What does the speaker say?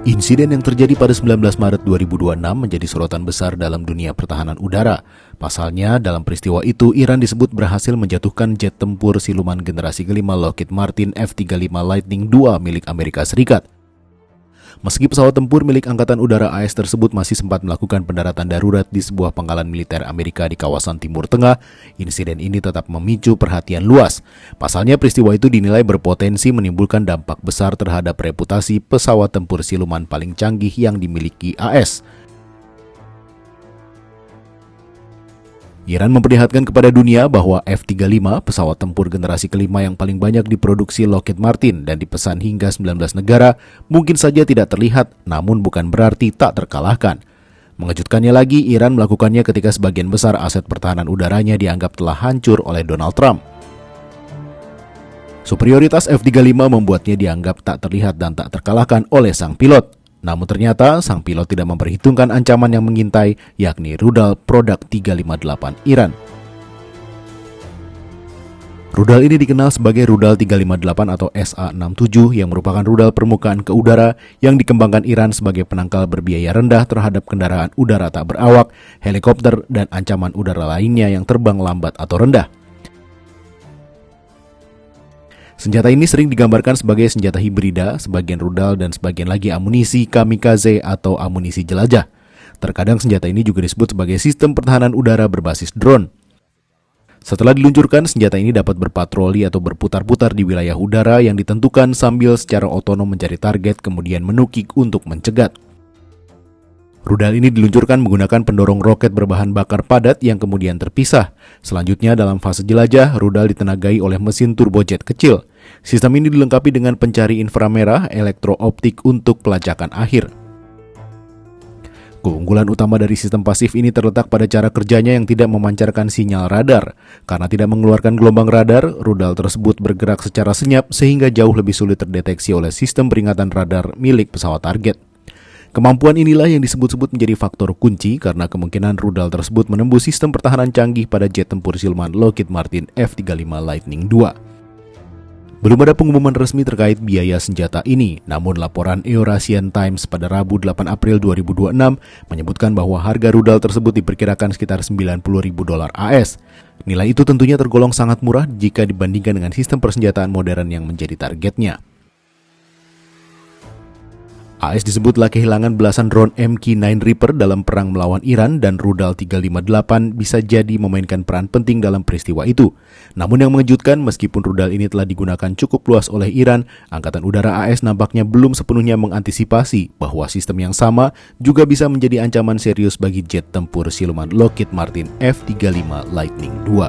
Insiden yang terjadi pada 19 Maret 2026 menjadi sorotan besar dalam dunia pertahanan udara. Pasalnya, dalam peristiwa itu, Iran disebut berhasil menjatuhkan jet tempur siluman generasi kelima Lockheed Martin F-35 Lightning II milik Amerika Serikat. Meski pesawat tempur milik Angkatan Udara AS tersebut masih sempat melakukan pendaratan darurat di sebuah pangkalan militer Amerika di kawasan Timur Tengah, insiden ini tetap memicu perhatian luas. Pasalnya peristiwa itu dinilai berpotensi menimbulkan dampak besar terhadap reputasi pesawat tempur siluman paling canggih yang dimiliki AS. Iran memperlihatkan kepada dunia bahwa F-35, pesawat tempur generasi kelima yang paling banyak diproduksi Lockheed Martin dan dipesan hingga 19 negara, mungkin saja tidak terlihat, namun bukan berarti tak terkalahkan. Mengejutkannya lagi, Iran melakukannya ketika sebagian besar aset pertahanan udaranya dianggap telah hancur oleh Donald Trump. Superioritas F-35 membuatnya dianggap tak terlihat dan tak terkalahkan oleh sang pilot. Namun ternyata sang pilot tidak memperhitungkan ancaman yang mengintai, yakni rudal Produk 358 Iran. Rudal ini dikenal sebagai rudal 358 atau SA-67 yang merupakan rudal permukaan ke udara yang dikembangkan Iran sebagai penangkal berbiaya rendah terhadap kendaraan udara tak berawak, helikopter, dan ancaman udara lainnya yang terbang lambat atau rendah. Senjata ini sering digambarkan sebagai senjata hibrida, sebagian rudal dan sebagian lagi amunisi kamikaze atau amunisi jelajah. Terkadang senjata ini juga disebut sebagai sistem pertahanan udara berbasis drone. Setelah diluncurkan, senjata ini dapat berpatroli atau berputar-putar di wilayah udara yang ditentukan sambil secara otonom mencari target kemudian menukik untuk mencegat. Rudal ini diluncurkan menggunakan pendorong roket berbahan bakar padat yang kemudian terpisah. Selanjutnya dalam fase jelajah, rudal ditenagai oleh mesin turbojet kecil. Sistem ini dilengkapi dengan pencari inframerah elektrooptik untuk pelacakan akhir. Keunggulan utama dari sistem pasif ini terletak pada cara kerjanya yang tidak memancarkan sinyal radar. Karena tidak mengeluarkan gelombang radar, rudal tersebut bergerak secara senyap sehingga jauh lebih sulit terdeteksi oleh sistem peringatan radar milik pesawat target. Kemampuan inilah yang disebut-sebut menjadi faktor kunci karena kemungkinan rudal tersebut menembus sistem pertahanan canggih pada jet tempur siluman Lockheed Martin F-35 Lightning II. Belum ada pengumuman resmi terkait biaya senjata ini, namun laporan Eurasian Times pada Rabu 8 April 2026 menyebutkan bahwa harga rudal tersebut diperkirakan sekitar $90.000 AS. Nilai itu tentunya tergolong sangat murah jika dibandingkan dengan sistem persenjataan modern yang menjadi targetnya. AS disebutlah kehilangan belasan drone MQ-9 Reaper dalam perang melawan Iran dan rudal 358 bisa jadi memainkan peran penting dalam peristiwa itu. Namun yang mengejutkan, meskipun rudal ini telah digunakan cukup luas oleh Iran, Angkatan Udara AS nampaknya belum sepenuhnya mengantisipasi bahwa sistem yang sama juga bisa menjadi ancaman serius bagi jet tempur siluman Lockheed Martin F-35 Lightning II.